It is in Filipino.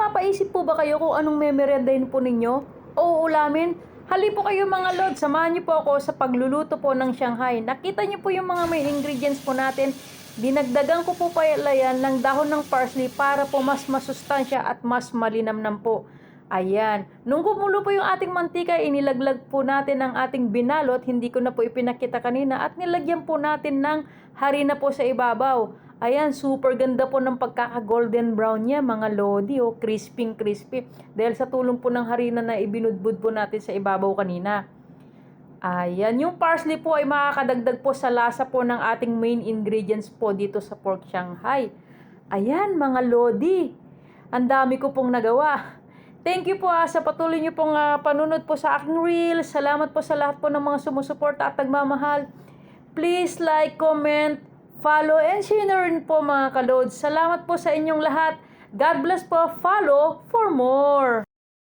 napapaisip po ba kayo kung anong memeryendahin po ninyo o uulamin? Hali po kayo mga lord, samahan niyo po ako sa pagluluto po ng Shanghai. Nakita niyo po yung mga main ingredients po natin. Dinagdagan ko po pala yan ng dahon ng parsley para po mas masustansya at mas malinamnam po. Ayan. Nung kumulo po yung ating mantika, inilaglag po natin ang ating binalot. Hindi ko na po ipinakita kanina. At nilagyan po natin ng harina po sa ibabaw. Ayan, super ganda po ng pagkaka-golden brown niya, mga lodi. Oh, crispy crispy. Dahil sa tulong po ng harina na ibinudbud po natin sa ibabaw kanina. Ayan, yung parsley po ay makakadagdag po sa lasa po ng ating main ingredients po dito sa pork Shanghai. Ayan, mga lodi. Ang dami ko pong nagawa. Thank you po sa patuloy niyo pong panunod po sa aking reel. Salamat po sa lahat po ng mga sumusuporta at nagmamahal. Please like, comment, follow, and share na rin po mga kalods. Salamat po sa inyong lahat. God bless po. Follow for more.